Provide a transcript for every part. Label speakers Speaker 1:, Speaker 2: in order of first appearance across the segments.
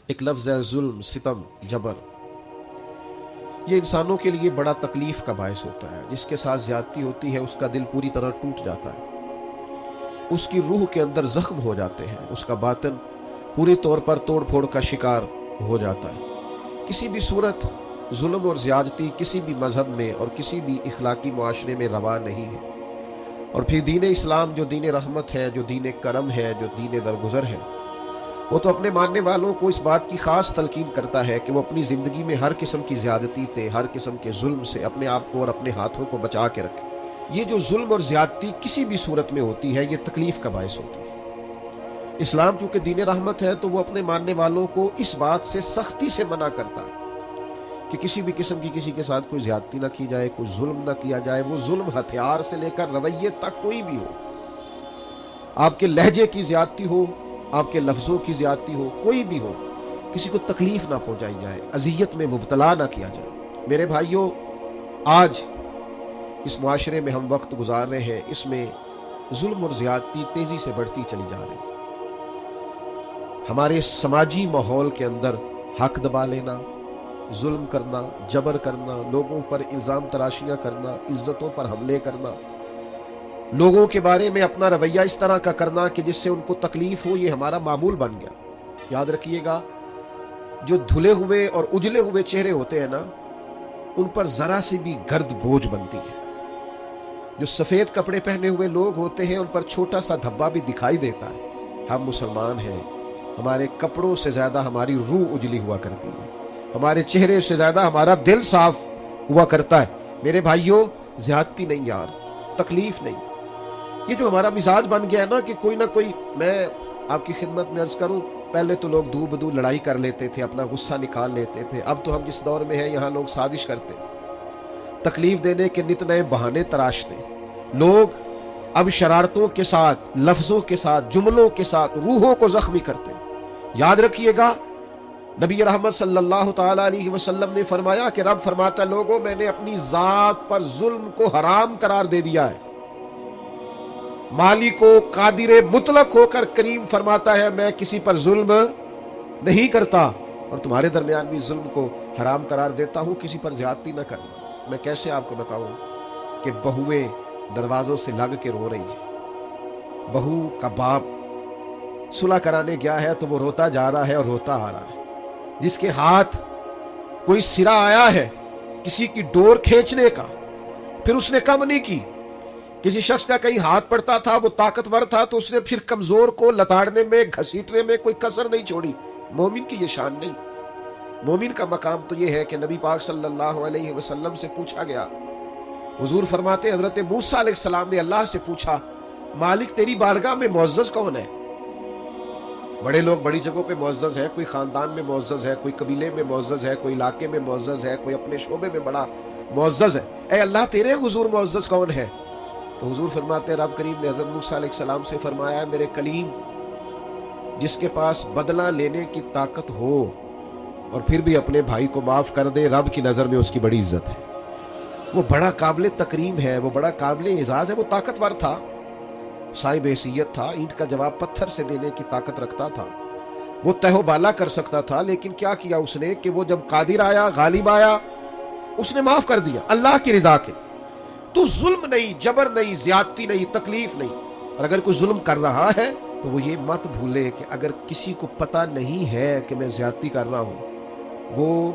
Speaker 1: ایک لفظ ہے ظلم، ستم، جبر. یہ انسانوں کے لیے بڑا تکلیف کا باعث ہوتا ہے. جس کے ساتھ زیادتی ہوتی ہے اس کا دل پوری طرح ٹوٹ جاتا ہے، اس کی روح کے اندر زخم ہو جاتے ہیں، اس کا باطن پوری طور پر توڑ پھوڑ کا شکار ہو جاتا ہے. کسی بھی صورت ظلم اور زیادتی کسی بھی مذہب میں اور کسی بھی اخلاقی معاشرے میں روا نہیں ہے. اور پھر دین اسلام جو دین رحمت ہے، جو دین کرم ہے، جو دین درگزر ہے، وہ تو اپنے ماننے والوں کو اس بات کی خاص تلقین کرتا ہے کہ وہ اپنی زندگی میں ہر قسم کی زیادتی سے، ہر قسم کے ظلم سے اپنے آپ کو اور اپنے ہاتھوں کو بچا کے رکھے. یہ جو ظلم اور زیادتی کسی بھی صورت میں ہوتی ہے یہ تکلیف کا باعث ہوتی ہے. اسلام چونکہ دین رحمت ہے تو وہ اپنے ماننے والوں کو اس بات سے سختی سے منع کرتا ہے کہ کسی بھی قسم کی کسی کے ساتھ کوئی زیادتی نہ کی جائے، کوئی ظلم نہ کیا جائے. وہ ظلم ہتھیار سے لے کر رویے تک کوئی بھی ہو، آپ کے لہجے کی زیادتی ہو، آپ کے لفظوں کی زیادتی ہو، کوئی بھی ہو، کسی کو تکلیف نہ پہنچائی جائے، اذیت میں مبتلا نہ کیا جائے. میرے بھائیوں، آج اس معاشرے میں ہم وقت گزار رہے ہیں، اس میں ظلم اور زیادتی تیزی سے بڑھتی چلی جا رہی ہے. ہمارے سماجی ماحول کے اندر حق دبا لینا، ظلم کرنا، جبر کرنا، لوگوں پر الزام تراشیاں کرنا، عزتوں پر حملے کرنا، لوگوں کے بارے میں اپنا رویہ اس طرح کا کرنا کہ جس سے ان کو تکلیف ہو، یہ ہمارا معمول بن گیا. یاد رکھیے گا، جو دھلے ہوئے اور اجلے ہوئے چہرے ہوتے ہیں نا، ان پر ذرا سی بھی گرد بوجھ بنتی ہے. جو سفید کپڑے پہنے ہوئے لوگ ہوتے ہیں ان پر چھوٹا سا دھبا بھی دکھائی دیتا ہے. ہم مسلمان ہیں، ہمارے کپڑوں سے زیادہ ہماری روح اجلی ہوا کرتی ہے، ہمارے چہرے سے زیادہ ہمارا دل صاف ہوا کرتا ہے. میرے بھائیوں، زیادتی نہیں یار، تکلیف نہیں. یہ جو ہمارا مزاج بن گیا ہے نا کہ کوئی نہ کوئی، میں آپ کی خدمت میں عرض کروں، پہلے تو لوگ دو بدو لڑائی کر لیتے تھے، اپنا غصہ نکال لیتے تھے. اب تو ہم جس دور میں ہیں یہاں لوگ سازش کرتے ہیں، تکلیف دینے کے نت نئے بہانے تراشتے. لوگ اب شرارتوں کے ساتھ، لفظوں کے ساتھ، جملوں کے ساتھ روحوں کو زخمی کرتے. یاد رکھیے گا، نبی رحمت صلی اللہ تعالی علیہ وسلم نے فرمایا کہ رب فرماتا ہے، لوگوں میں نے اپنی ذات پر ظلم کو حرام قرار دے دیا ہے. مالک و قادر مطلق ہو کر کریم فرماتا ہے میں کسی پر ظلم نہیں کرتا، اور تمہارے درمیان بھی ظلم کو حرام قرار دیتا ہوں، کسی پر زیادتی نہ کرنا. میں کیسے آپ کو بتاؤں کہ بہویں دروازوں سے لگ کے رو رہی ہیں. بہو کا باپ صلح کرانے گیا ہے تو وہ روتا جا رہا ہے اور روتا آ رہا ہے. جس کے ہاتھ کوئی سرا آیا ہے کسی کی ڈور کھینچنے کا، پھر اس نے کم نہیں کی. کسی شخص کا کہیں ہاتھ پڑتا تھا، وہ طاقتور تھا تو اس نے پھر کمزور کو لتاڑنے میں، گھسیٹنے میں کوئی کسر نہیں چھوڑی. مومن کی یہ شان نہیں. مومن کا مقام تو یہ ہے کہ نبی پاک صلی اللہ علیہ وسلم سے پوچھا گیا، حضور فرماتے حضرت موسیٰ علیہ السلام نے اللہ سے پوچھا، مالک تیری بارگاہ میں معزز کون ہے؟ بڑے لوگ بڑی جگہوں پہ معزز ہیں، کوئی خاندان میں معزز ہے، کوئی قبیلے میں معزز ہے، کوئی علاقے میں معزز ہے، کوئی اپنے شعبے میں بڑا معزز ہے. اے اللہ تیرے حضور معزز کون ہے؟ تو حضور فرماتے ہیں رب کریم نے حضرت موسیٰ علیہ السلام سے فرمایا، میرے کلیم، جس کے پاس بدلہ لینے کی طاقت ہو اور پھر بھی اپنے بھائی کو معاف کر دے، رب کی نظر میں اس کی بڑی عزت ہے. وہ بڑا قابل تکریم ہے، وہ بڑا قابل اعزاز ہے. وہ طاقتور تھا، صاحب حیثیت تھا، اینٹ کا جواب پتھر سے دینے کی طاقت رکھتا تھا، وہ تہو بالا کر سکتا تھا. لیکن کیا کیا اس نے کہ وہ جب قادر آیا، غالب آیا، اس نے معاف کر دیا اللہ کی رضا کے. تو ظلم نہیں، جبر نہیں، زیادتی نہیں، تکلیف نہیں. اور اگر کوئی ظلم کر رہا ہے تو وہ یہ مت بھولے کہ اگر کسی کو پتہ نہیں ہے کہ میں زیادتی کر رہا ہوں، وہ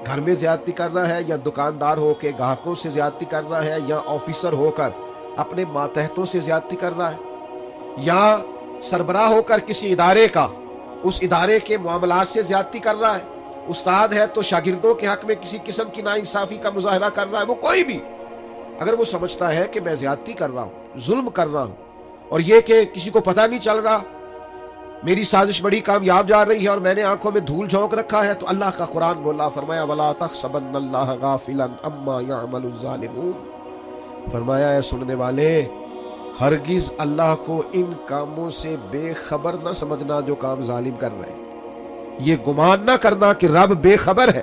Speaker 1: گھر میں زیادتی کر رہا ہے، یا دکاندار ہو کے گاہکوں سے زیادتی کر رہا ہے، یا آفیسر ہو کر اپنے ماتحتوں سے زیادتی کر رہا ہے، یا سربراہ ہو کر کسی ادارے کا، اس ادارے کے معاملات سے زیادتی کر رہا ہے، استاد ہے تو شاگردوں کے حق میں کسی قسم کی ناانصافی کا مظاہرہ کر رہا ہے، وہ کوئی بھی اگر وہ سمجھتا ہے کہ میں زیادتی کر رہا ہوں، ظلم کر رہا ہوں، اور یہ کہ کسی کو پتہ نہیں چل رہا، میری سازش بڑی کامیاب جا رہی ہے اور میں نے آنکھوں میں دھول جھونک رکھا ہے، تو اللہ کا قرآن بولا، فرمایا وَلَا تَحْسَبَنَّ اللَّهَ غَافِلًا عَمَّا يَعْمَلُ الظَّالِمُونَ. فرمایا اے سننے والے، ہرگز اللہ کو ان کاموں سے بے خبر نہ سمجھنا جو کام ظالم کر رہے ہیں. یہ گمان نہ کرنا کہ رب بے خبر ہے.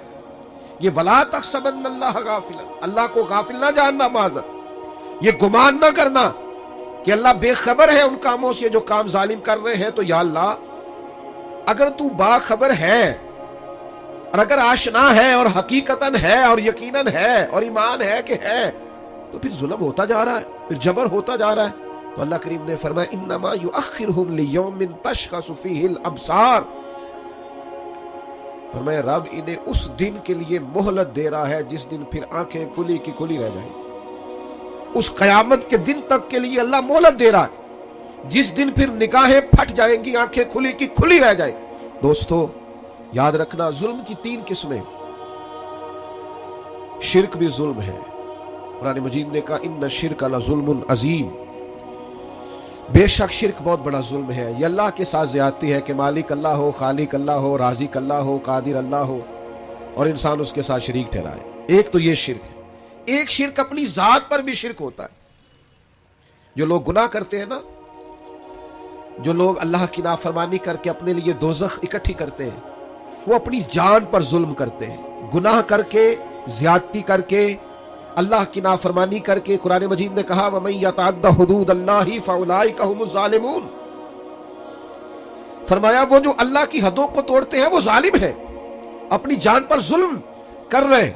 Speaker 1: یہ وَلَا تَحْسَبَنَّ اللَّهَ غَافِلًا، اللہ کو غافل نہ جاننا معذر. یہ گمان نہ کرنا کہ اللہ بے خبر ہے ان کاموں سے جو کام ظالم کر رہے ہیں. تو یا اللہ، اگر تو باخبر ہے اور اگر آشنا ہے اور حقیقتاً ہے اور یقیناً ہے اور ایمان ہے کہ ہے، تو پھر ظلم ہوتا جا رہا ہے، پھر جبر ہوتا جا رہا ہے۔ تو اللہ کریم نے فرمایا انما یؤخرہم لیوم تشخص فیہ الابصار، فرمایا رب انہیں اس دن کے لیے مہلت دے رہا ہے جس دن پھر آنکھیں کھلی کی کھلی رہ جائیں گی۔ اس قیامت کے دن تک کے لیے اللہ مہلت دے رہا ہے جس دن پھر نگاہیں پھٹ جائیں گی، آنکھیں کھلی کی کھلی رہ جائیں گی۔ دوستو یاد رکھنا، ظلم کی 3 قسمیں۔ شرک بھی ظلم ہے، قرآن مجید نے کہا ان الشرک لظلم عظیم، بے شک شرک بہت بڑا ظلم ہے۔ یہ اللہ کے ساتھ زیادتی ہے کہ مالک اللہ ہو، خالق اللہ ہو، رازق اللہ ہو، قادر اللہ ہو اور انسان اس کے ساتھ شریک ٹھہرائے۔ ایک تو یہ شرک ہے۔ ایک شرک اپنی ذات پر بھی شرک ہوتا ہے۔ جو لوگ گناہ کرتے ہیں نا، جو لوگ اللہ کی نافرمانی کر کے اپنے لیے دوزخ اکٹھی کرتے ہیں، وہ اپنی جان پر ظلم کرتے ہیں، گناہ کر کے، زیادتی کر کے، اللہ کی نافرمانی کر کے۔ قرآن مجید نے کہا وَمَن يَتَعَدَّ حُدُودَ اللَّهِ فَأُولَٰئِكَ هُمُ الظَّالِمُونَ، فرمایا وہ جو اللہ کی حدوں کو توڑتے ہیں وہ ظالم ہیں، اپنی جان پر ظلم کر رہے،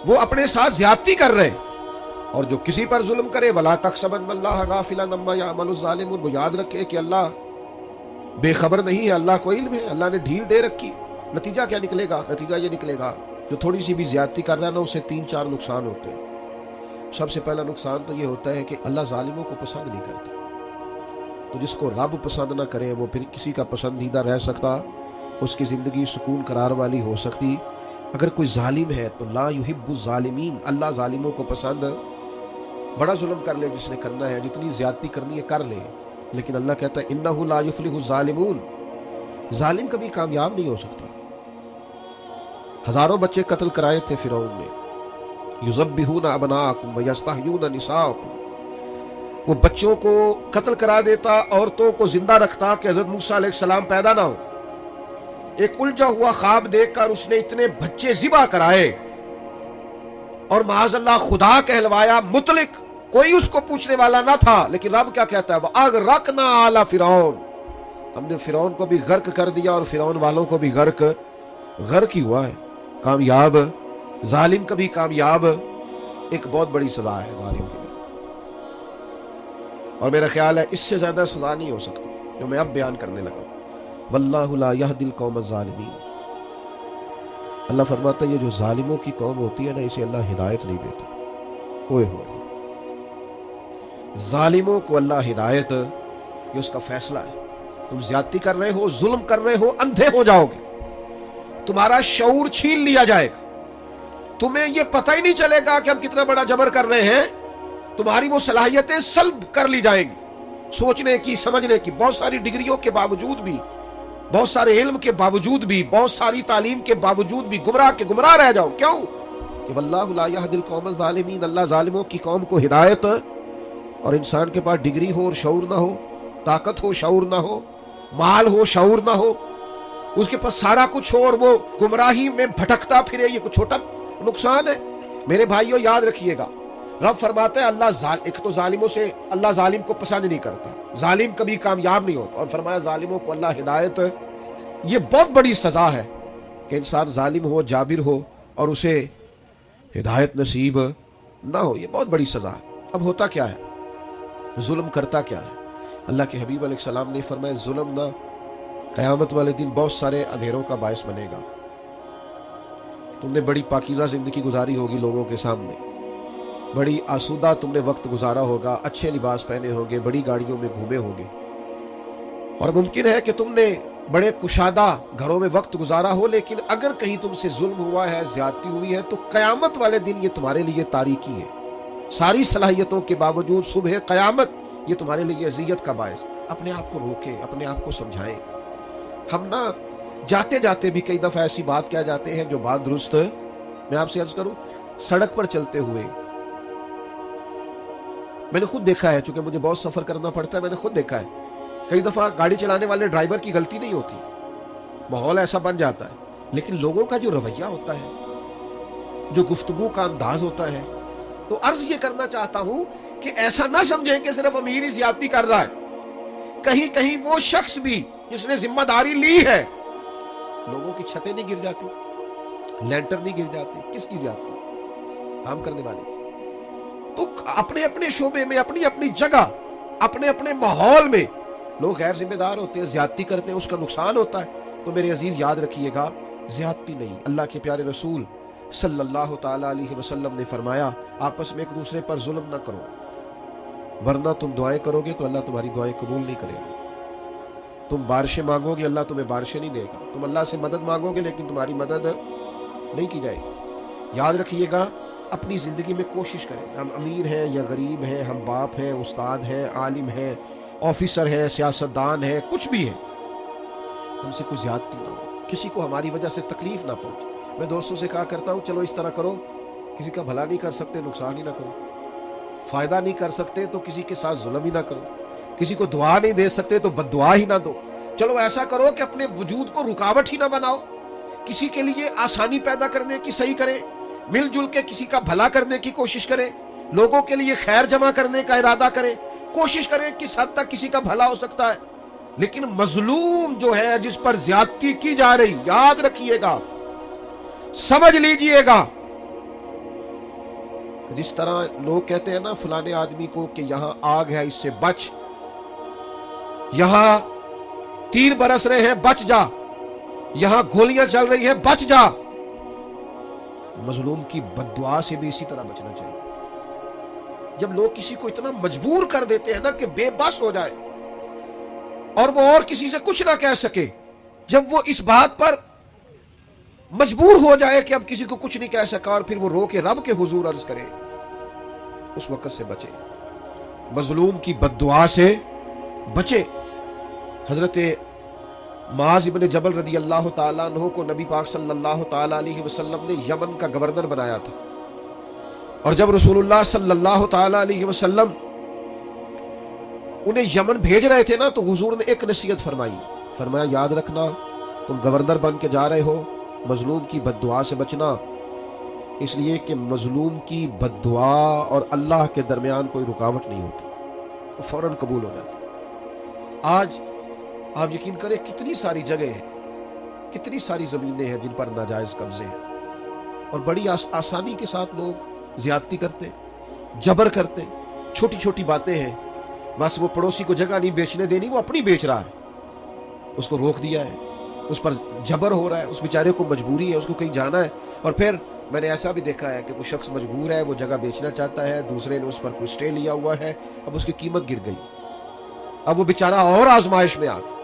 Speaker 1: وہ اپنے ساتھ زیادتی کر رہے۔ اور جو کسی پر ظلم کرے وَلَا تَحْسَبَنَّ اللَّهَ غَافِلًا عَمَّا يَعْمَلُ الظَّالِمُونَ، وہ یاد رکھے کہ اللہ بے خبر نہیں ہے، اللہ کو علم ہے، اللہ نے ڈھیل دے رکھی۔ نتیجہ کیا نکلے گا؟ نتیجہ یہ نکلے گا جو تھوڑی سی بھی زیادتی کر رہا ہے نا، اسے 3-4 نقصان ہوتے ہیں۔ سب سے پہلا نقصان تو یہ ہوتا ہے کہ اللہ ظالموں کو پسند نہیں کرتا۔ تو جس کو رب پسند نہ کرے وہ پھر کسی کا پسندیدہ رہ سکتا، اس کی زندگی سکون قرار والی ہو سکتی۔ اگر کوئی ظالم ہے تو لا یحب الظالمین، اللہ ظالموں کو پسند، بڑا ظلم کر لے جس نے کرنا ہے، جتنی زیادتی کرنی ہے کر لے، لیکن اللہ کہتا ہے انہ لا یفلح الظالمون، ظالم کبھی کامیاب نہیں ہو سکتا۔ ہزاروں بچے قتل کرائے تھے فرعون نے، یذبحون ابناءکم ویستحیون نساءکم، وہ بچوں کو قتل کرا دیتا، عورتوں کو زندہ رکھتا کہ حضرت موسیٰ علیہ السلام پیدا نہ ہو۔ ایک الجھا ہوا خواب دیکھ کر اس نے اتنے بچے ذبح کرائے اور معاذ اللہ خدا کہلوایا مطلق، کوئی اس کو پوچھنے والا نہ تھا۔ لیکن رب کیا کہتا ہے وَأَغْرَقْنَا آلَ فِرْعَوْنَ، ہم نے فرعون کو بھی غرق کر دیا اور فرعون والوں کو بھی غرق ہی ہوا ہے۔ کامیاب ظالم کبھی کامیاب، ایک بہت بڑی سزا ہے ظالم کے لیے، اور میرا خیال ہے اس سے زیادہ سزا نہیں ہو سکتی جو میں اب بیان کرنے لگا۔ واللہ لا یہدی القوم الظالمین، اللہ فرماتا ہے یہ جو ظالموں کی قوم ہوتی ہے نا، اسے اللہ ہدایت نہیں دیتا۔ ہوئے ظالموں کو اللہ ہدایت، یہ اس کا فیصلہ ہے۔ تم زیادتی کر رہے ہو، ظلم کر رہے ہو، اندھے ہو جاؤ گے، تمہارا شعور چھین لیا جائے گا، تمہیں یہ پتہ ہی نہیں چلے گا کہ ہم کتنا بڑا جبر کر رہے ہیں، تمہاری وہ صلاحیتیں سلب کر لی جائیں گی، سوچنے کی، سمجھنے کی۔ بہت ساری ڈگریوں کے باوجود بھی، بہت سارے علم کے باوجود بھی، بہت ساری تعلیم کے باوجود بھی گمراہ رہ جاؤ۔ کیوں؟ کہ واللہ لا یہدی القوم الظالمین، اللہ ظالموں کی قوم کو ہدایت، اور انسان کے پاس ڈگری ہو اور شعور نہ ہو، طاقت ہو شعور نہ ہو، مال ہو شعور نہ ہو، اس کے پاس سارا کچھ ہو اور وہ گمراہی میں بھٹکتا پھرے، یہ کچھ چھوٹا نقصان ہے؟ میرے بھائیوں یاد رکھیے گا، رب فرماتا ہے اللہ ایک تو ظالموں سے، اللہ ظالم کو پسند نہیں کرتا، ظالم کبھی کامیاب نہیں ہوتا، اور فرمایا ظالموں کو اللہ ہدایت۔ یہ بہت بڑی سزا ہے کہ انسان ظالم ہو، جابر ہو اور اسے ہدایت نصیب نہ ہو، یہ بہت بڑی سزا ہے۔ اب ہوتا کیا ہے؟ ظلم کرتا کیا ہے؟ اللہ کے حبیب علیہ السلام نے فرمایا ظلم نہ قیامت والے دن بہت سارے اندھیروں کا باعث بنے گا۔ تم نے بڑی پاکیزہ زندگی گزاری ہوگی لوگوں کے سامنے، بڑی آسودہ تم نے وقت گزارا ہوگا، اچھے لباس پہنے ہوگے، بڑی گاڑیوں میں گھومے ہوگے، اور ممکن ہے کہ تم نے بڑے کشادہ گھروں میں وقت گزارا ہو، لیکن اگر کہیں تم سے ظلم ہوا ہے، زیادتی ہوئی ہے، تو قیامت والے دن یہ تمہارے لیے تاریکی ہے۔ ساری صلاحیتوں کے باوجود صبح قیامت یہ تمہارے لیے اذیت کا باعث۔ اپنے آپ کو روکیں، اپنے آپ کو سمجھائیں۔ ہم نا جاتے جاتے بھی کئی دفعہ ایسی بات کہہ جاتے ہیں جو بات درست ہے۔ میں آپ سے عرض کروں، سڑک پر چلتے ہوئے میں نے خود دیکھا ہے، چونکہ مجھے بہت سفر کرنا پڑتا ہے، میں نے خود دیکھا ہے کئی دفعہ گاڑی چلانے والے ڈرائیور کی غلطی نہیں ہوتی، ماحول ایسا بن جاتا ہے، لیکن لوگوں کا جو رویہ ہوتا ہے، جو گفتگو کا انداز ہوتا ہے۔ تو عرض یہ کرنا چاہتا ہوں کہ ایسا نہ سمجھیں کہ صرف امیر ہی زیادتی کر رہا ہے، کہیں کہیں وہ شخص بھی جس نے ذمہ داری لی ہے، لوگوں کی چھتیں نہیں گر جاتی، لینٹر نہیں گر جاتی، کس کی زیادتی؟ کام کرنے والے کی۔ تو اپنے اپنے شعبے میں، اپنی اپنی جگہ، اپنے اپنے ماحول میں لوگ غیر ذمہ دار ہوتے ہیں، زیادتی کرتے ہیں، اس کا نقصان ہوتا ہے۔ تو میرے عزیز یاد رکھیے گا، زیادتی نہیں۔ اللہ کے پیارے رسول صلی اللہ تعالی علیہ وسلم نے فرمایا آپس میں ایک دوسرے پر ظلم نہ کرو، ورنہ تم دعائیں کرو گے تو اللہ تمہاری دعائیں قبول نہیں کرے گا۔ تم بارشیں مانگو گے، اللہ تمہیں بارشیں نہیں دے گا۔ تم اللہ سے مدد مانگو گے لیکن تمہاری مدد نہیں کی جائے گی۔ یاد رکھیے گا، اپنی زندگی میں کوشش کریں، ہم امیر ہیں یا غریب ہیں، ہم باپ ہیں، استاد ہیں، عالم ہیں، آفیسر ہیں، سیاستدان ہیں، کچھ بھی ہیں، ہم سے کوئی زیادتی نہ ہو، کسی کو ہماری وجہ سے تکلیف نہ پہنچے۔ میں دوستوں سے کہا کرتا ہوں چلو اس طرح کرو، کسی کا بھلا نہیں کر سکتے نقصان ہی نہ کرو، فائدہ نہیں کر سکتے تو کسی کے ساتھ ظلم ہی نہ کرو، کسی کو دعا نہیں دے سکتے تو بد دعا ہی نہ دو۔ چلو ایسا کرو کہ اپنے وجود کو رکاوٹ ہی نہ بناؤ، کسی کے لیے آسانی پیدا کرنے کی صحیح کریں، مل جل کے کسی کا بھلا کرنے کی کوشش کریں، لوگوں کے لیے خیر جمع کرنے کا ارادہ کریں، کوشش کریں کس حد تک کسی کا بھلا ہو سکتا ہے۔ لیکن مظلوم جو ہے، جس پر زیادتی کی جا رہی، یاد رکھیے گا، سمجھ لیجئے گا، جس طرح لوگ کہتے ہیں نا فلانے آدمی کو کہ یہاں آگ ہے اس سے بچ، یہاں تیر برس رہے ہیں بچ جا، یہاں گولیاں چل رہی ہیں بچ جا۔ مظلوم کی بد دعا سے بھی اسی طرح بچنا چاہیے۔ جب لوگ کسی کو اتنا مجبور کر دیتے ہیں نا کہ بے بس ہو جائے اور وہ اور کسی سے کچھ نہ کہہ سکے، جب وہ اس بات پر مجبور ہو جائے کہ اب کسی کو کچھ نہیں کہہ سکا اور پھر وہ رو کے رب کے حضور عرض کرے، اس وقت سے بچے، مظلوم کی بد دعا سے بچے۔ حضرت معاذ ابن جبل رضی اللہ تعالیٰ عنہ کو نبی پاک صلی اللہ تعالیٰ علیہ وسلم نے یمن کا گورنر بنایا تھا، اور جب رسول اللہ صلی اللہ تعالیٰ علیہ وسلم انہیں یمن بھیج رہے تھے نا، تو حضور نے ایک نصیحت فرمائی، فرمایا یاد رکھنا تم گورنر بن کے جا رہے ہو، مظلوم کی بد دعا سے بچنا، اس لیے کہ مظلوم کی بد دعا اور اللہ کے درمیان کوئی رکاوٹ نہیں ہوتی، فوراً قبول ہو جاتی۔ آج آپ یقین کریں کتنی ساری جگہ ہیں، کتنی ساری زمینیں ہیں جن پر ناجائز قبضے ہیں، اور بڑی آسانی کے ساتھ لوگ زیادتی کرتے، جبر کرتے، چھوٹی چھوٹی باتیں ہیں، بس وہ پڑوسی کو جگہ نہیں بیچنے دینی، وہ اپنی بیچ رہا ہے، اس کو روک دیا ہے، اس پر جبر ہو رہا ہے، اس بیچارے کو مجبوری ہے، اس کو کہیں جانا ہے، اور پھر میں نے ایسا بھی دیکھا ہے کہ کوئی شخص مجبور ہے، وہ جگہ بیچنا چاہتا ہے، دوسرے نے اس پر کوئی سٹے لیا ہوا ہے، اب اس کی قیمت گر گئی، اب وہ بیچارہ اور آزمائش میں آ گیا۔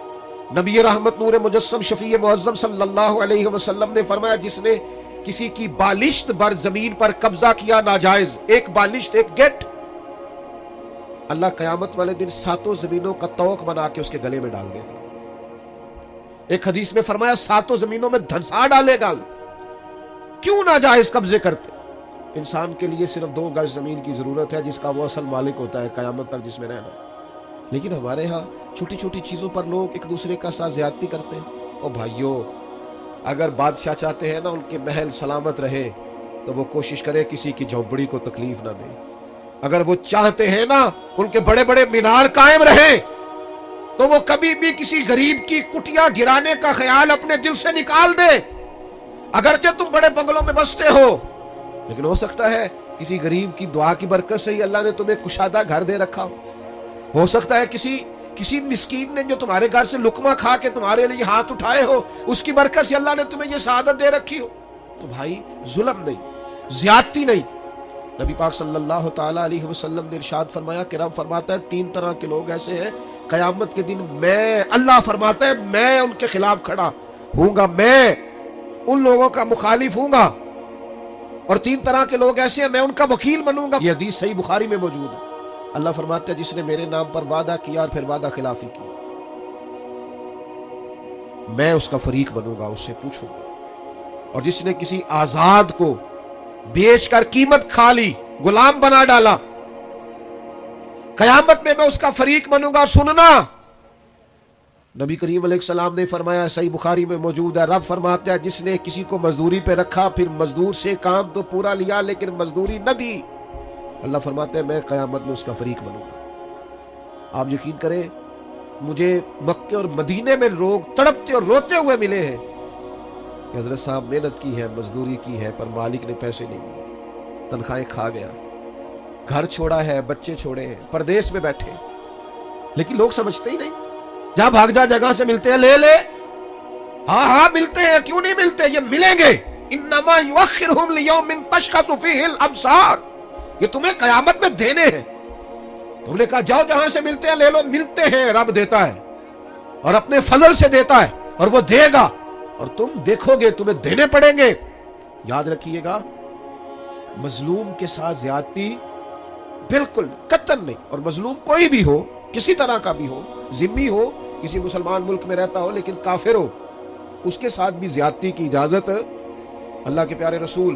Speaker 1: نبی رحمت نور مجسم شفیع معظم صلی اللہ علیہ وسلم نے فرمایا جس نے کسی کی بالشت بر زمین پر قبضہ کیا ناجائز، ایک بالشت، ایک گیٹ، اللہ قیامت والے دن 7 زمینوں کا طوق بنا کے اس کے گلے میں ڈال دے گا۔ ایک حدیث میں فرمایا 7 زمینوں میں دھنسا ڈالے گا۔ کیوں ناجائز قبضے کرتے؟ انسان کے لیے صرف 2 گز زمین کی ضرورت ہے جس کا وہ اصل مالک ہوتا ہے قیامت تک، جس میں رہنا۔ لیکن ہمارے ہاں چھوٹی چھوٹی چیزوں پر لوگ ایک دوسرے کا ساتھ زیادتی کرتے ہیں۔ اور بھائیوں، اگر بادشاہ چاہتے ہیں نا ان کے محل سلامت رہے تو وہ کوشش کرے کسی کی جھونپڑی کو تکلیف نہ دے۔ اگر وہ چاہتے ہیں نا ان کے بڑے بڑے مینار قائم رہیں تو وہ کبھی بھی کسی غریب کی کٹیاں گرانے کا خیال اپنے دل سے نکال دے۔ اگرچہ تم بڑے بنگلوں میں بستے ہو، لیکن ہو سکتا ہے کسی غریب کی دعا کی برکت سے ہی اللہ نے تمہیں کشادہ گھر دے رکھا ہو سکتا ہے کسی مسکین نے جو تمہارے گھر سے لقمہ کھا کے تمہارے لیے ہاتھ اٹھائے ہو، اس کی برکت سے اللہ نے تمہیں یہ سعادت دے رکھی ہو۔ تو بھائی ظلم نہیں، زیادتی نہیں۔ نبی پاک صلی اللہ تعالیٰ علیہ وسلم نے ارشاد فرمایا کہ رب فرماتا ہے 3 طرح کے لوگ ایسے ہیں قیامت کے دن اللہ فرماتا ہے میں ان کے خلاف کھڑا ہوں گا، میں ان لوگوں کا مخالف ہوں گا، اور 3 طرح کے لوگ ایسے ہیں میں ان کا وکیل بنوں گا۔ یہ حدیث صحیح بخاری میں موجود ہے۔ اللہ فرماتا ہے جس نے میرے نام پر وعدہ کیا اور پھر وعدہ خلافی کی، میں اس کا فریق بنوں گا، اس سے پوچھوں گا۔ اور جس نے کسی آزاد کو بیچ کر قیمت کھا لی، غلام بنا ڈالا، قیامت میں اس کا فریق بنوں گا۔ سننا، نبی کریم علیہ السلام نے فرمایا، صحیح بخاری میں موجود ہے، رب فرماتا ہے جس نے کسی کو مزدوری پہ رکھا پھر مزدور سے کام تو پورا لیا لیکن مزدوری نہ دی، اللہ فرماتا ہے میں قیامت میں اس کا فریق بنوں گا۔ آپ یقین کریں مجھے مکے اور مدینے میں لوگ تڑپتے اور روتے ہوئے ملے ہیں کہ حضرت صاحب محنت کی ہے، مزدوری کی ہے، پر مالک نے پیسے نہیں دیے، تنخواہیں کھا گیا، گھر چھوڑا ہے، بچے چھوڑے ہیں، پردیس میں بیٹھے، لیکن لوگ سمجھتے ہی نہیں. جہاں بھاگ جا جگہ سے ملتے ہیں، لے لے. ہاں ملتے ہیں، کیوں نہیں ملتے، یہ ملیں گے. انما یؤخرہم لیوم تشخص فیہ الابصار، یہ تمہیں قیامت میں دینے ہیں. تم نے کہا جاؤ جہاں سے ملتے ہیں لے لو، ملتے ہیں. رب دیتا ہے اور اپنے فضل سے دیتا ہے، اور وہ دے گا، اور تم دیکھو گے تمہیں دینے پڑیں گے. یاد رکھیے گا، مظلوم کے ساتھ زیادتی بالکل قطعاً نہیں. اور مظلوم کوئی بھی ہو، کسی طرح کا بھی ہو، ذمہ ہو، کسی مسلمان ملک میں رہتا ہو لیکن کافر ہو، اس کے ساتھ بھی زیادتی کی اجازت اللہ کے پیارے رسول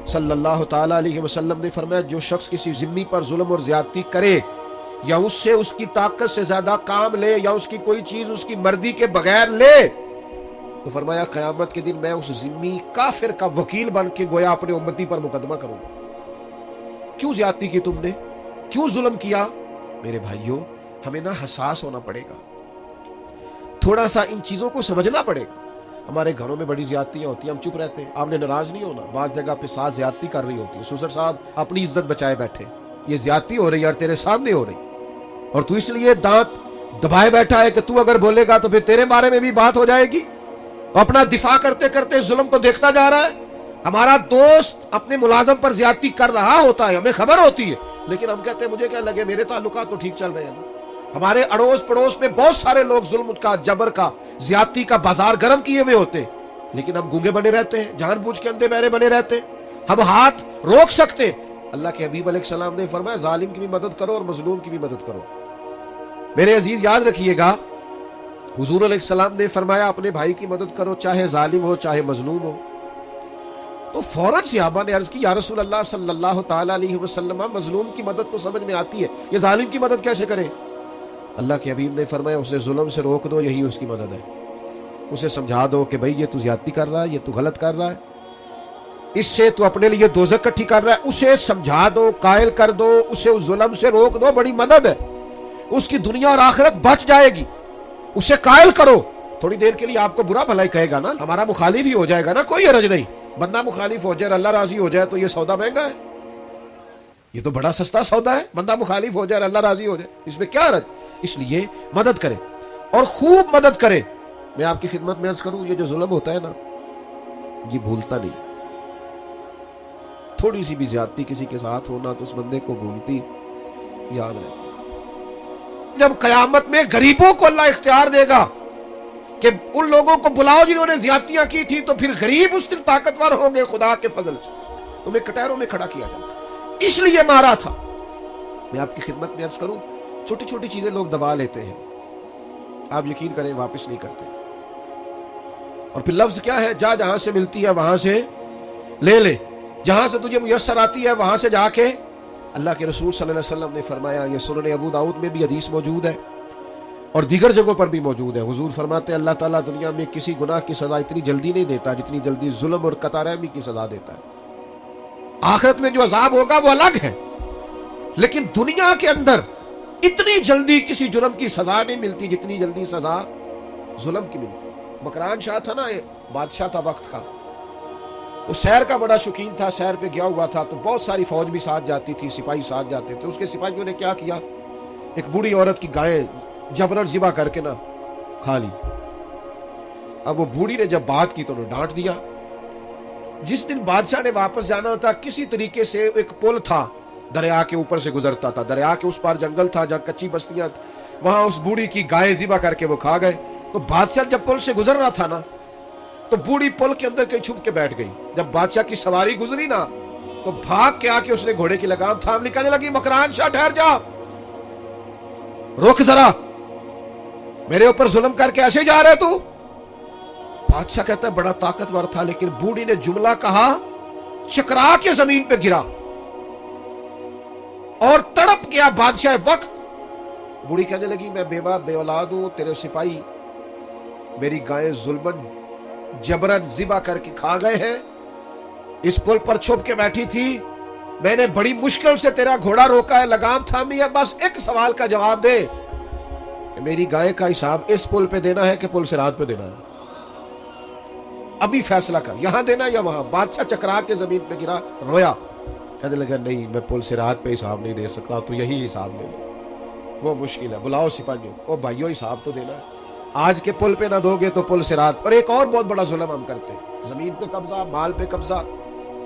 Speaker 1: صلی اللہ تعالی علیہ وسلم نے فرمایا جو شخص کسی ذمہ پر ظلم اور زیادتی کرے، یا اس سے اس کی طاقت سے زیادہ کام لے، یا اس کی کوئی چیز اس کی مرضی کے بغیر لے، تو فرمایا قیامت کے دن میں اس ذمہ کافر کا وکیل بن کے گویا اپنے امتی پر مقدمہ کروں گا. کیوں زیادتی کی تم نے، کیوں ظلم کیا؟ میرے بھائیوں، ہمیں نہ حساس ہونا پڑے گا، تھوڑا سا ان چیزوں کو سمجھنا پڑے گا. ہمارے گھروں میں بڑی زیادتیاں ہوتی ہیں، ہم چپ رہتے ہیں. آپ نے ناراض نہیں ہونا، بعض جگہ پہ ساتھ زیادتی کر رہی ہوتی ہے، سسر صاحب اپنی عزت بچائے بیٹھے، یہ زیادتی ہو رہی ہے اور تیرے سامنے ہو رہی، اور تو اس لیے دانت دبائے بیٹھا ہے کہ تو اگر بولے گا تو پھر تیرے بارے میں بھی بات ہو جائے گی. اپنا دفاع کرتے کرتے ظلم کو دیکھتا جا رہا ہے. ہمارا دوست اپنے ملازم پر زیادتی کر رہا ہوتا ہے، ہمیں خبر ہوتی ہے، لیکن ہم کہتے ہیں مجھے کیا لگے، میرے تعلقات تو ٹھیک چل رہے ہیں نا. ہمارے اڑوس پڑوس میں بہت سارے لوگ ظلم کا، جبر کا، زیادتی کا بازار گرم کیے ہوئے ہوتے، لیکن ہم گونگے بنے رہتے ہیں، جان بوجھ کے اندھے بہرے بنے رہتے ہیں. ہم ہاتھ روک سکتے. اللہ کے حبیب علیہ السلام نے فرمایا ظالم کی بھی مدد کرو اور مظلوم کی بھی مدد کرو. میرے عزیز یاد رکھیے گا، حضور علیہ السلام نے فرمایا اپنے بھائی کی مدد کرو، چاہے ظالم ہو چاہے مظلوم ہو. تو فوراً صحابہ نے عرض کی یا رسول اللہ صلی اللہ تعالی علیہ وسلم، مظلوم کی مدد تو سمجھ میں آتی ہے، یہ ظالم کی مدد کیسے کرے؟ اللہ کے حبیب نے فرمایا اسے ظلم سے روک دو، یہی اس کی مدد ہے. اسے سمجھا دو کہ بھئی یہ تو زیادتی کر رہا ہے، یہ تو غلط کر رہا ہے، اس سے تو اپنے لیے دوزخ کٹھی کر رہا ہے. اسے سمجھا دو، قائل کر دو، اسے اس ظلم سے روک دو، بڑی مدد ہے، اس کی دنیا اور آخرت بچ جائے گی. اسے قائل کرو. تھوڑی دیر کے لیے آپ کو برا بھلا ہی کہے گا نا، ہمارا مخالف ہی ہو جائے گا نا، کوئی حرج نہیں. بندہ مخالف ہو جائے اور اللہ راضی ہو جائے تو یہ سودا مہنگا ہے، یہ تو بڑا سستا سودا ہے. بندہ مخالف ہو جائے اور اللہ راضی ہو جائے، اس میں کیا حرج؟ اس لیے مدد کرے اور خوب مدد کرے. میں آپ کی خدمت میں عرض کروں، یہ جو ظلم ہوتا ہے نا، یہ بھولتا نہیں. تھوڑی سی بھی زیادتی کسی کے ساتھ ہونا تو اس بندے کو بھولتی یاد رہتی. جب قیامت میں غریبوں کو اللہ اختیار دے گا کہ ان لوگوں کو بلاؤ جنہوں نے زیادتیاں کی تھی، تو پھر غریب اس دن طاقتور ہوں گے خدا کے فضل سے. تمہیں کٹہروں میں کھڑا کیا جاتا، اس لیے مارا تھا. میں آپ کی خدمت میں عرض کروں، چھوٹی چھوٹی چیزیں لوگ دبا لیتے ہیں، آپ یقین کریں واپس نہیں کرتے. اور پھر لفظ کیا ہے، جا جہاں سے ملتی ہے وہاں سے لے لے، جہاں سے تجھے میسر آتی ہے وہاں سے جا کے. اللہ کے رسول صلی اللہ علیہ وسلم نے فرمایا، یہ سنن ابو داؤد میں بھی حدیث موجود ہے اور دیگر جگہوں پر بھی موجود ہے. حضور فرماتے ہیں اللہ تعالیٰ دنیا میں کسی گناہ کی سزا اتنی جلدی نہیں دیتا جتنی جلدی ظلم اور قطع رحمی کی سزا دیتا ہے. آخرت میں جو عذاب ہوگا وہ الگ ہے، لیکن دنیا کے اندر اتنی جلدی کسی جرم کی سزا نہیں ملتی جتنی جلدی سزا ظلم کی ملتی. مکران شاہ تھا نا، بادشاہ تھا وقت کا، تو سیر کا بڑا شوقین تھا، سیر پہ گیا ہوا تھا، تو بہت ساری فوج بھی ساتھ جاتی تھی، سپاہی ساتھ جاتے تھے. اس کے سپاہیوں نے کیا کیا، ایک بوڑھی عورت کی گائے جبرن ذبح کر کے نہ کھا لی. اب وہ بوڑھی نے جب بات کی تو انہوں نے ڈانٹ دیا. جس دن بادشاہ نے واپس جانا تھا، کسی طریقے سے ایک پل تھا، دریا کے اوپر سے گزرتا تھا، دریا کے اس پار جنگل تھا جہاں کچی بستیاں، وہاں اس بوڑھی کی گائے ذبح کر کے وہ کھا گئے. تو بادشاہ جب پل سے گزر رہا تھا نا، تو بوڑھی پل کے اندر کہیں چھپ کے بیٹھ گئی. جب بادشاہ کی سواری گزری نا، تو بھاگ کے آ کے اس نے گھوڑے کی لگام تھام لی، کہنے لگی مکران شاہ ٹھہر جا، رک ذرا، میرے اوپر ظلم کر کے ایسے جا رہے تو؟ بادشاہ کہتا ہے بڑا طاقتور تھا، لیکن بوڑھی نے جملہ کہا، چکرا کے زمین پہ گرا اور تڑپ گیا بادشاہ وقت. بوڑھی کہنے لگی میں بیوہ بے اولاد ہوں، تیرے سپاہی میری گائیں ظلمن جبرن ذبح کر کے کھا گئے ہیں، اس پل پر چھپ کے بیٹھی تھی، میں نے بڑی مشکل سے تیرا گھوڑا روکا ہے، لگام تھامی ہے، بس ایک سوال کا جواب دے کہ میری گائے کا حساب اس پل پہ دینا ہے کہ پل صراط پہ دینا ہے؟ ابھی فیصلہ کر، یہاں دینا یا وہاں۔ بادشاہ چکرا کے زمین پہ گرا، رویا، کہنے لگا نہیں میں پل صراط پہ حساب نہیں دے سکتا، تو یہی حساب دے دو، وہ مشکل ہے، بلاؤ سپاہیوں کو، بھائیو حساب تو دینا ہے، آج کے پل پہ نہ دو گے تو پل صراط۔ اور ایک اور بہت بڑا ظلم ہم کرتے ہیں، زمین پہ قبضہ، مال پہ قبضہ،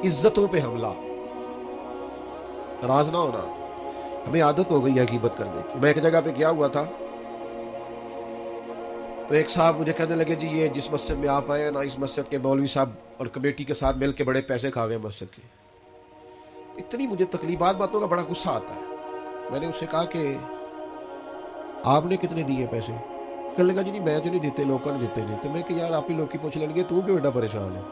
Speaker 1: عزتوں پہ حملہ۔ ناراض نہ ہونا، ہمیں عادت ہو گئی ہے غیبت کرنے کی۔ میں ایک جگہ پہ گیا ہوا تھا، تو ایک صاحب مجھے کہنے لگے جی یہ جس مسجد میں آپ آئے ہیں نا، اس مسجد کے مولوی صاحب اور کمیٹی کے ساتھ مل کے بڑے پیسے کھا گئے مسجد کے۔ اتنی مجھے تکلیفات باتوں کا بڑا غصہ آتا ہے۔ میں نے اس سے کہا کہ آپ نے کتنے دیے پیسے؟ کہنے لگا جی نہیں میں تو نہیں دیتے، لوگوں نے دیتے نہیں۔ تو میں کہ یار آپ ہی لوگ کی پوچھ لیں گے، تو کیوں ایڈا پریشان ہے؟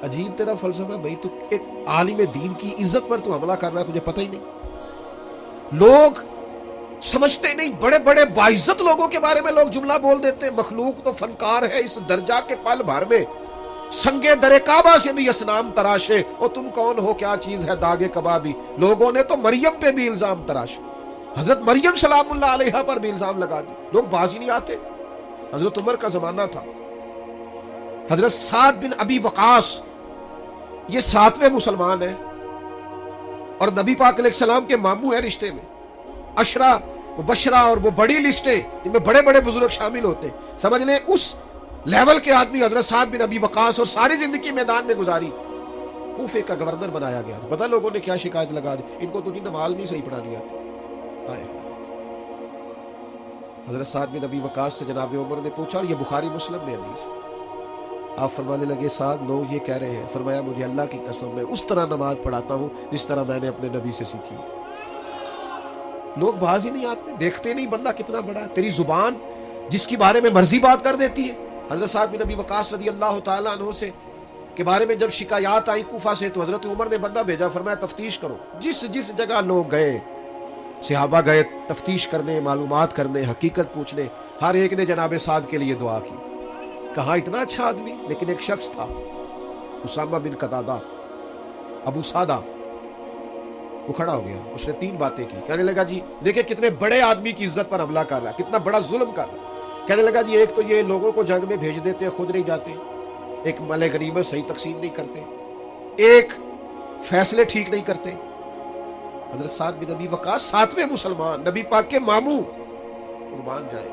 Speaker 1: عجیب تیرا فلسفہ ہے بھائی، تو ایک عالم دین کی عزت پر تو حملہ کر رہا ہے، تجھے پتہ ہی نہیں۔ لوگ سمجھتے نہیں، بڑے بڑے باعزت لوگوں کے بارے میں لوگ جملہ بول دیتے ہیں، مخلوق تو فنکار ہے اس درجہ کے پل بھر میں، سنگے در کعبہ سے بھی اسنام تراشے، اور تم کون ہو کیا چیز ہے داغ کبابی۔ لوگوں نے تو مریم پہ بھی الزام تراشے، حضرت مریم سلام اللہ علیہا پر بھی الزام لگا دی، لوگ باز ہی نہیں آتے۔ حضرت عمر کا زمانہ تھا، حضرت سعد بن ابی وقاص یہ 7ویں مسلمان ہیں، اور نبی پاک علیہ السلام کے ماموں ہیں رشتے میں، عشرہ مبشرہ، اور وہ بڑی لسٹیں جن میں بڑے بڑے بزرگ شامل ہوتے ہیں، سمجھ لیں اس لیول کے آدمی حضرت سعد بن ابی وقاص، اور ساری زندگی میدان میں گزاری، کوفے کا گورنر بنایا گیا۔ پتہ لوگوں نے کیا شکایت لگا دی، ان کو تو جی نماز نہیں صحیح پڑھانی آتی۔ حضرت سعد بن ابی وقاص سے جناب عمر نے پوچھا، اور یہ بخاری مسلم میں حدیث، آپ فرمانے لگے سعد لوگ یہ کہہ رہے ہیں، فرمایا مجھے اللہ کی قسم میں اس طرح نماز پڑھاتا ہوں جس طرح میں نے اپنے نبی سے سیکھی۔ لوگ باز ہی نہیں آتے، دیکھتے نہیں بندہ کتنا بڑا ہے، تیری زبان جس کی بارے میں مرضی بات کر دیتی ہے۔ حضرت سعد بن ابی وقاص رضی اللہ تعالیٰ عنہ سے کے بارے میں جب شکایات آئی کوفہ سے، تو حضرت عمر نے بندہ بھیجا، فرمایا تفتیش کرو، جس جس جگہ لوگ گئے، صحابہ گئے تفتیش کرنے، معلومات کرنے، حقیقت پوچھنے، ہر ایک نے جناب سعد کے لیے دعا کی۔ کہا اتنا اچھا آدمی، لیکن ایک شخص تھا اسامہ بن قتادہ ابو سادہ، وہ کھڑا ہو گیا، اس نے 3 باتیں کی، کہنے لگا جی دیکھیں کتنے بڑے آدمی کی عزت پر حملہ کر رہا ہے، کتنا بڑا ظلم کر رہا ہے۔ کہنے لگا جی ایک تو یہ لوگوں کو جنگ میں بھیج دیتے، خود نہیں جاتے، ایک مال غنیمت صحیح تقسیم نہیں کرتے، ایک فیصلے ٹھیک نہیں کرتے۔ حضرت سعد بن ابی وقاص 7ویں مسلمان، نبی پاک کے ماموں، قربان جائے۔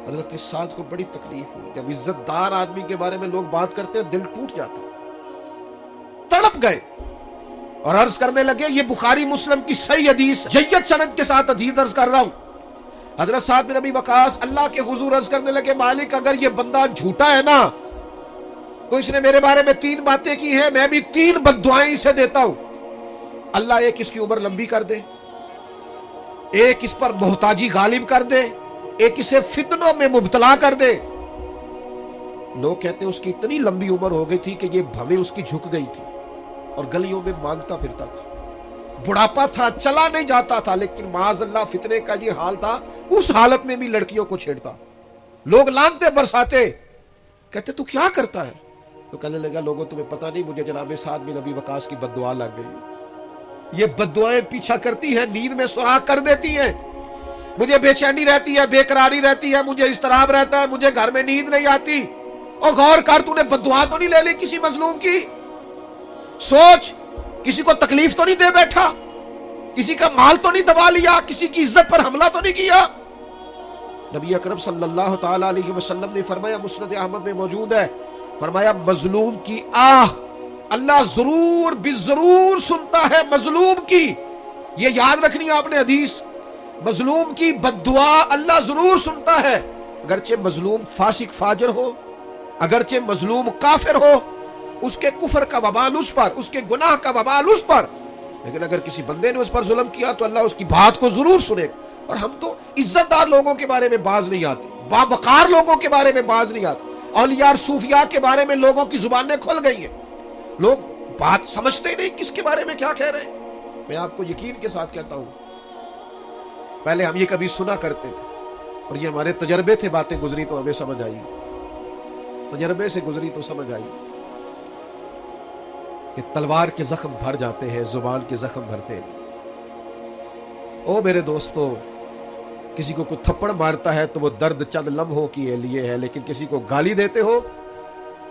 Speaker 1: حضرت سعد کو بڑی تکلیف ہوئی، جب عزت دار آدمی کے بارے میں لوگ بات کرتے ہیں دل ٹوٹ جاتا ہے، تڑپ گئے اور عرض کرنے لگے، یہ بخاری مسلم کی صحیح حدیث جید سند کے ساتھ حدیث عرض کر رہا ہوں۔ حضرت سعد بن ابی وقاص اللہ کے حضور عرض کرنے لگے، مالک اگر یہ بندہ جھوٹا ہے نا تو اس نے میرے بارے میں 3 باتیں کی ہیں، میں بھی 3 بددعائیں اسے دیتا ہوں۔ اللہ ایک اس کی عمر لمبی کر دے، ایک اس پر محتاجی غالب کر دے، ایک اسے فتنوں میں مبتلا کر دے۔ لوگ کہتے ہیں اس کی اتنی لمبی عمر ہو گئی تھی کہ یہ بھویں اس کی جھک گئی تھی اور گلیوں میں مانگتا پھرتا تھا، بڑھاپا تھا، چلا نہیں جاتا تھا، لیکن معاذ اللہ فتنے کا یہ حال تھا، اس حالت میں بھی لڑکیوں کو چھیڑتا، لوگ لانتے برساتے، کہتے تو کیا کرتا ہے؟ تو کہنے لگا لوگوں تمہیں پتہ نہیں، مجھے جناب سعد بن ابی وقاص کی بد دعا لگ گئی، یہ بد دعائیں پیچھا کرتی ہیں، نیند میں سراغ کر دیتی ہیں، مجھے بے چینی رہتی ہے، بے قراری رہتی ہے، مجھے اضطراب رہتا ہے، مجھے گھر میں نیند نہیں آتی۔ اور غور کر، تو نے بد دعا تو نہیں لے لی کسی مظلوم کی؟ سوچ، کسی کو تکلیف تو نہیں دے بیٹھا، کسی کا مال تو نہیں دبا لیا، کسی کی عزت پر حملہ تو نہیں کیا؟ نبی اکرم صلی اللہ تعالی علیہ وسلم نے فرمایا، مسند احمد میں موجود ہے، فرمایا مظلوم کی آہ اللہ ضرور بالضرور سنتا ہے، مظلوم کی، یہ یاد رکھنی ہے آپ نے حدیث، مظلوم کی بد دعا اللہ ضرور سنتا ہے، اگرچہ مظلوم فاسق فاجر ہو، اگرچہ مظلوم کافر ہو، اس کے کفر کا وبال اس پر، اس کے گناہ کا وبال اس پر، لیکن اگر کسی بندے نے اس پر ظلم کیا تو اللہ اس کی بات کو ضرور سنے گا۔ اور ہم تو عزت دار لوگوں کے بارے میں باز نہیں آتے، باوقار لوگوں کے بارے میں باز نہیں آتے، اولیاء صوفیاء کے بارے میں لوگوں کی زبانیں کھل گئی ہیں، لوگ بات سمجھتے ہی نہیں کس کے بارے میں کیا کہہ رہے ہیں۔ میں آپ کو یقین کے ساتھ کہتا ہوں، پہلے ہم یہ کبھی سنا کرتے تھے اور یہ ہمارے تجربے تھے، باتیں گزری تو ہمیں سمجھ آئی، تجربے سے گزری تو سمجھ آئی کہ تلوار کے زخم بھر جاتے ہیں، زبان کے زخم بھرتے ہیں۔ او میرے دوستو، کسی کو کوئی تھپڑ مارتا ہے تو وہ درد چند لمحوں کے لیے ہے، لیکن کسی کو گالی دیتے ہو